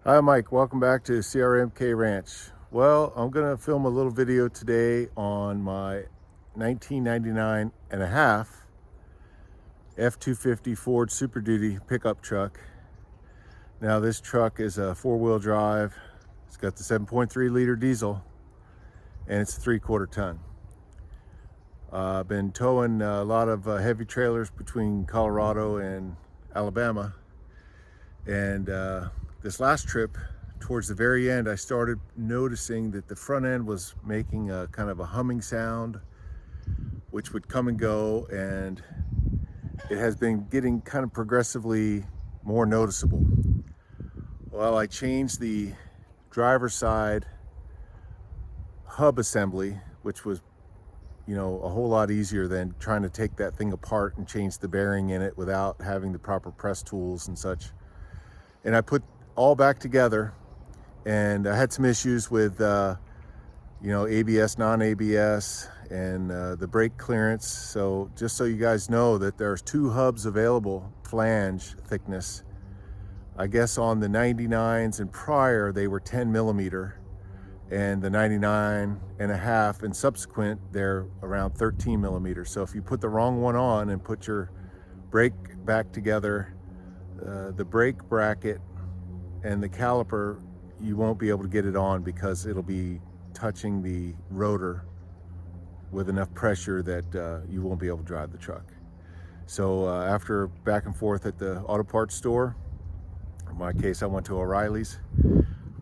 Hi Mike, welcome back to CRMK Ranch. Well, I'm gonna film a little video today on my 1999 and a half F250 Ford Super Duty pickup truck. Now this truck is a four-wheel drive. It's got the 7.3 liter diesel and it's a 3/4 ton. I've been towing a lot of heavy trailers between Colorado and Alabama, and this last trip, towards the very end, I started noticing that the front end was making a kind of a humming sound, which would come and go, and it has been getting kind of progressively more noticeable. Well, I changed the driver's side hub assembly, which was, a whole lot easier than trying to take that thing apart and change the bearing in it without having the proper press tools and such. And I put all back together, and I had some issues with ABS, non-ABS, and the brake clearance. So just so you guys know that there's two hubs available, flange thickness. I guess on the 99s and prior they were 10 millimeter, and the 99 and a half and subsequent they're around 13 millimeters. So if you put the wrong one on and put your brake back together, the brake bracket and the caliper, you won't be able to get it on because it'll be touching the rotor with enough pressure that you won't be able to drive the truck. So after back and forth at the auto parts store, in my case I went to O'Reilly's.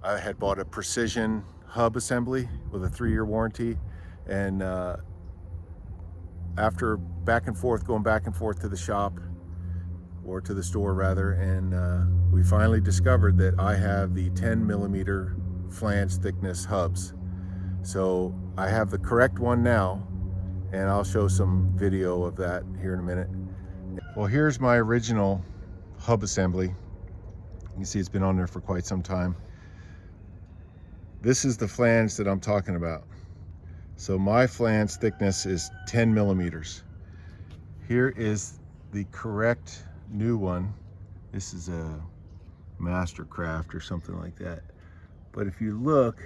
I had bought a precision hub assembly with a 3-year warranty, and after going back and forth to the shop, or to the store rather, and we finally discovered that I have the 10 millimeter flange thickness hubs. So I have the correct one now, and I'll show some video of that here in a minute. Well, here's my original hub assembly. You can see it's been on there for quite some time. This is the flange that I'm talking about. So my flange thickness is 10 millimeters. Here is the correct new one. This is a Mastercraft or something like that. But if you look,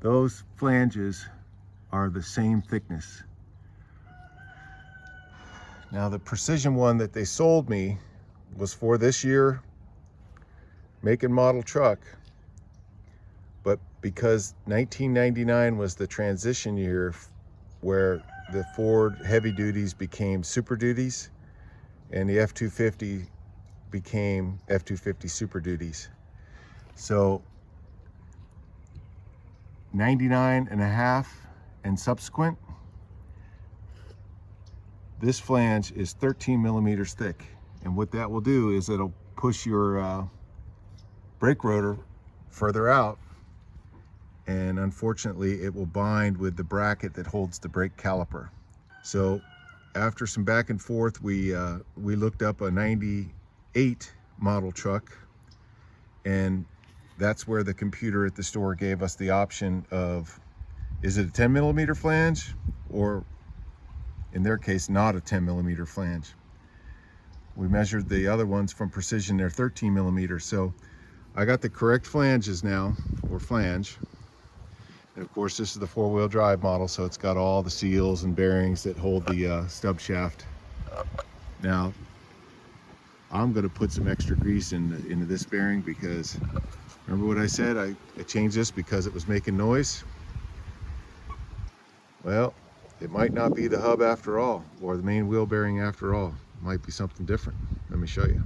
those flanges are the same thickness. Now the precision one that they sold me was for this year make and model truck, but because 1999 was the transition year where the Ford heavy duties became Super Duties and the F250 became F250 Super Duties. So 99 and a half and subsequent, this flange is 13 millimeters thick. And what that will do is it'll push your brake rotor further out, and unfortunately it will bind with the bracket that holds the brake caliper. So after some back and forth, we looked up a 98 model truck, and that's where the computer at the store gave us the option of, is it a 10 millimeter flange, or in their case not a 10 millimeter flange. We measured the other ones from Precision, they're 13 millimeters. So I got the correct flanges now, or flange. And of course this is the 4-wheel drive model, so it's got all the seals and bearings that hold the stub shaft. Now I'm going to put some extra grease into this bearing, because remember what I said, I changed this because it was making noise. Well, it might not be the hub after all, or the main wheel bearing after all. It might be something different. Let me show you.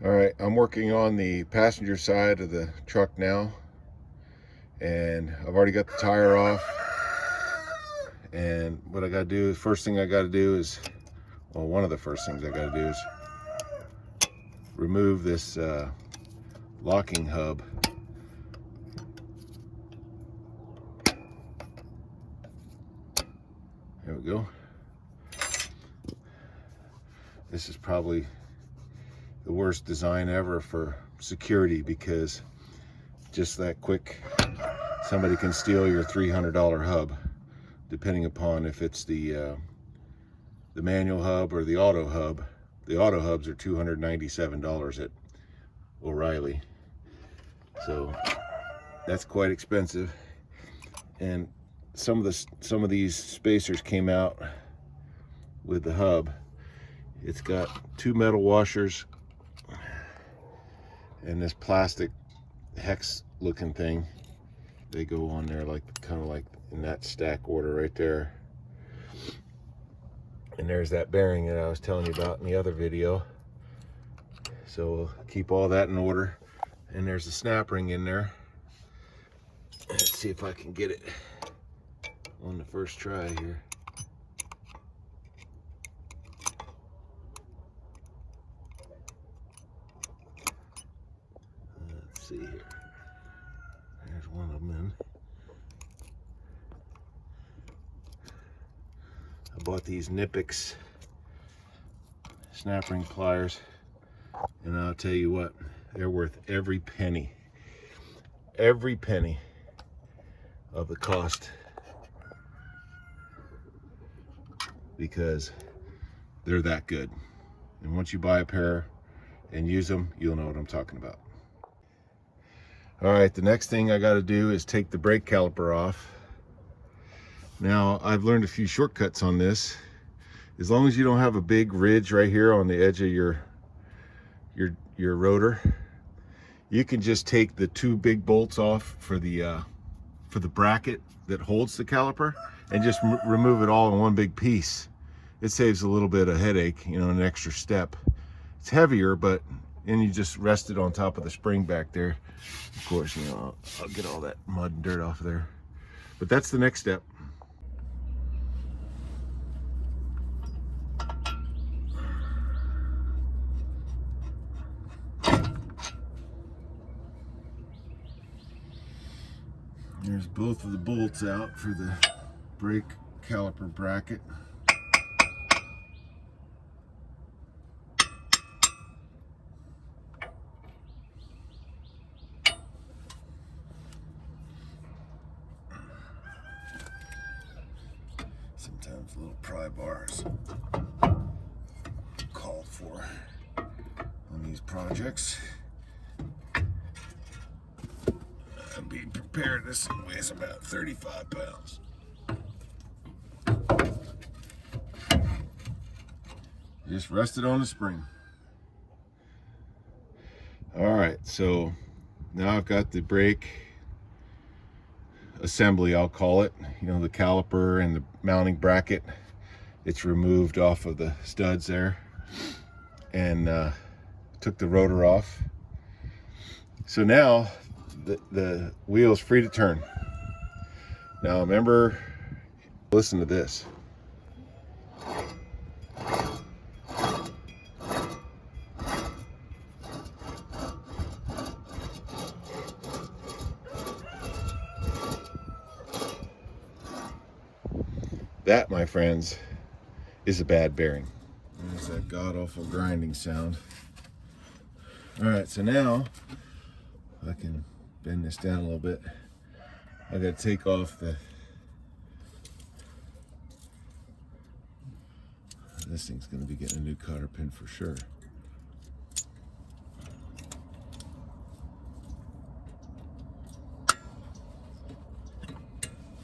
All right, I'm working on the passenger side of the truck now, and I've already got the tire off. And what I got to do, first thing I got to do is, well, one of the first things I got to do is remove this locking hub. There we go. This is probably the worst design ever for security, because just that quick somebody can steal your $300 hub, depending upon if it's the manual hub or the auto hub. The auto hubs are $297 at O'Reilly. So that's quite expensive. And some of these spacers came out with the hub. It's got 2 metal washers and this plastic hex looking thing. They go on there like kind of like in that stack order right there. And there's that bearing that I was telling you about in the other video. So we'll keep all that in order. And there's a snap ring in there. Let's see if I can get it on the first try here. Let's see here. There's one of them in. I bought these Nipix snap ring pliers, and I'll tell you what, they're worth every penny of the cost, because they're that good. And once you buy a pair and use them, you'll know what I'm talking about. All right, the next thing I got to do is take the brake caliper off. Now, I've learned a few shortcuts on this. As long as you don't have a big ridge right here on the edge of your rotor, you can just take the 2 big bolts off for the bracket that holds the caliper and just remove it all in one big piece. It saves a little bit of headache, you know, an extra step. It's heavier, but then you just rest it on top of the spring back there. Of course, you know, I'll get all that mud and dirt off of there. But that's the next step. There's both of the bolts out for the brake caliper bracket. Sometimes little pry bars called for on these projects. I'm being prepared. This weighs about 35 pounds. Just rest it on the spring. All right, so now I've got the brake assembly, I'll call it. You know, the caliper and the mounting bracket. It's removed off of the studs there, and took the rotor off. So now the wheel's free to turn. Now remember, listen to this. That, my friends, is a bad bearing. There's that god-awful grinding sound. All right, so now I can bend this down a little bit. I got to take off this thing's going to be getting a new cotter pin for sure.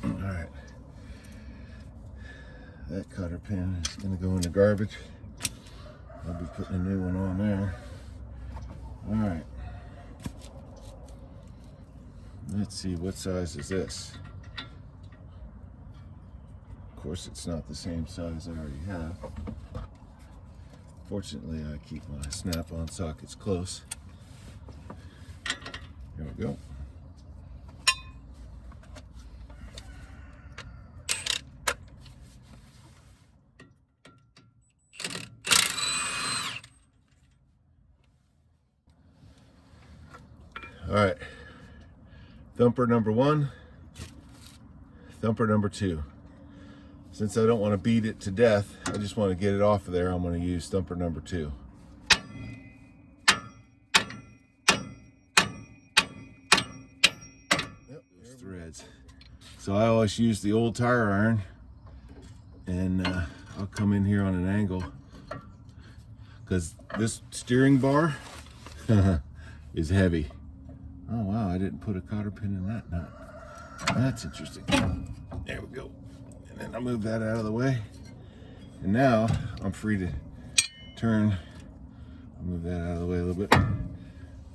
All right, that cotter pin is going to go in the garbage. I'll be putting a new one on there. All right. Let's see, what size is this? Of course, it's not the same size I already have. Fortunately, I keep my snap-on sockets close. Here we go. All right. Thumper number 1, thumper number 2. Since I don't want to beat it to death, I just want to get it off of there, I'm going to use thumper number 2. Yep, there's threads. So I always use the old tire iron, and I'll come in here on an angle, because this steering bar, is heavy. Oh wow, I didn't put a cotter pin in that nut. That's interesting. There we go. And then I move that out of the way. And now I'm free to turn, move that out of the way a little bit,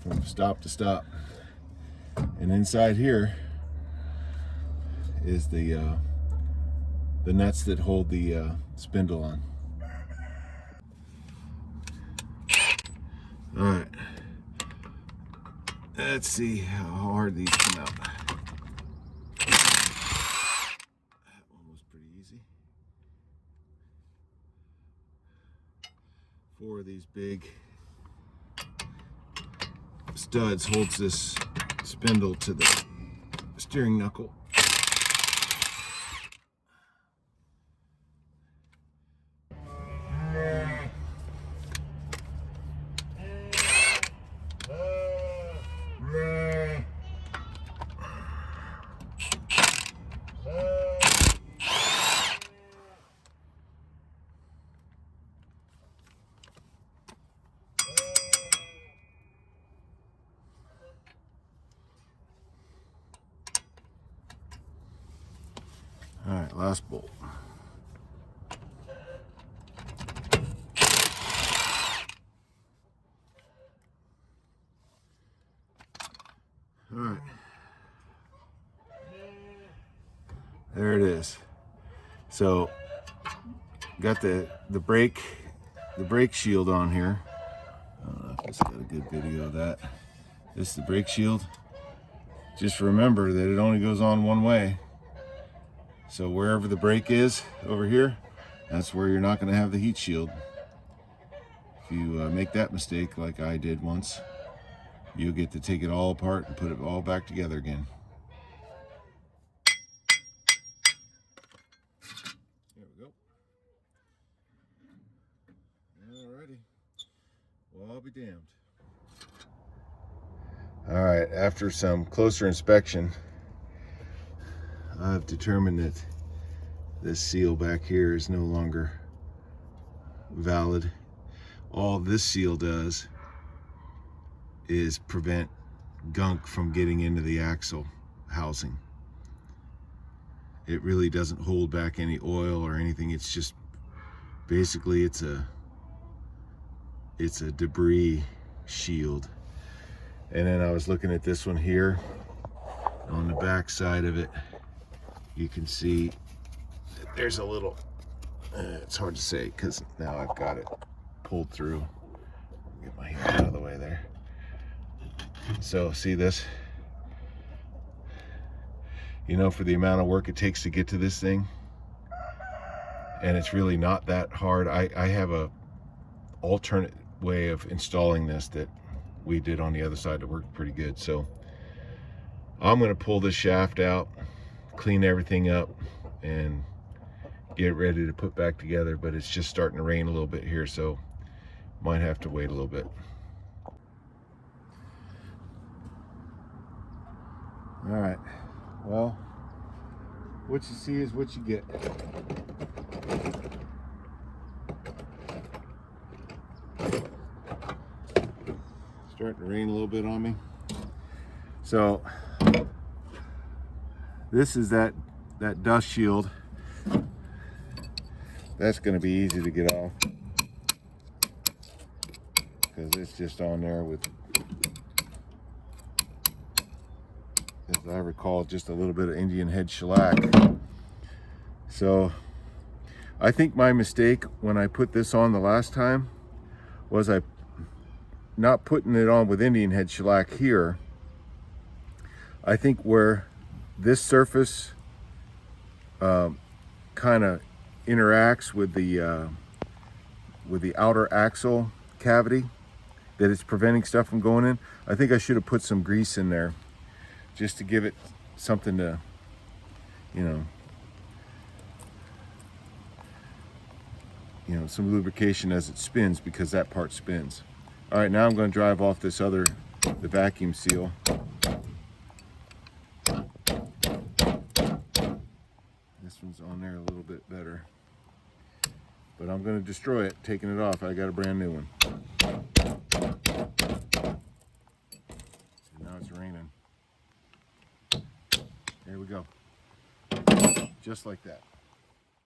from stop to stop. And inside here is the nuts that hold the spindle on. All right, let's see how hard these come out. That one was pretty easy. 4 of these big studs holds this spindle to the steering knuckle. All right, last bolt. All right, there it is. So got the brake shield on here. I don't know if it's got a good video of that. This is the brake shield. Just remember that it only goes on one way. So wherever the brake is over here, that's where you're not going to have the heat shield. If you make that mistake like I did once, you'll get to take it all apart and put it all back together again. There we go. Alrighty. Well, I'll be damned. All right, after some closer inspection, I've determined that this seal back here is no longer valid. All this seal does is prevent gunk from getting into the axle housing. It really doesn't hold back any oil or anything. It's just basically it's a debris shield. And then I was looking at this one here. On the back side of it, you can see that there's a little, it's hard to say because now I've got it pulled through. Get my hand out of the way there. So see this? You know, for the amount of work it takes to get to this thing, and it's really not that hard. I have a alternate way of installing this that we did on the other side that worked pretty good. So I'm going to pull this shaft out, clean everything up, and get it ready to put back together. But it's just starting to rain a little bit here, so might have to wait a little bit. All right, well, what you see is what you get. Starting to rain a little bit on me. So this is that dust shield. That's going to be easy to get off because it's just on there with, as I recall, just a little bit of Indian head shellac. So I think my mistake when I put this on the last time was I not putting it on with Indian head shellac here. I think where this surface kind of interacts with the outer axle cavity that it's preventing stuff from going in, I think I should have put some grease in there just to give it something to, you know, some lubrication as it spins, because that part spins. All right, now I'm going to drive off this other, the vacuum seal. This one's on there a little bit better, but I'm going to destroy it taking it off. I got a brand new one. it's raining. Here we go. Just like that.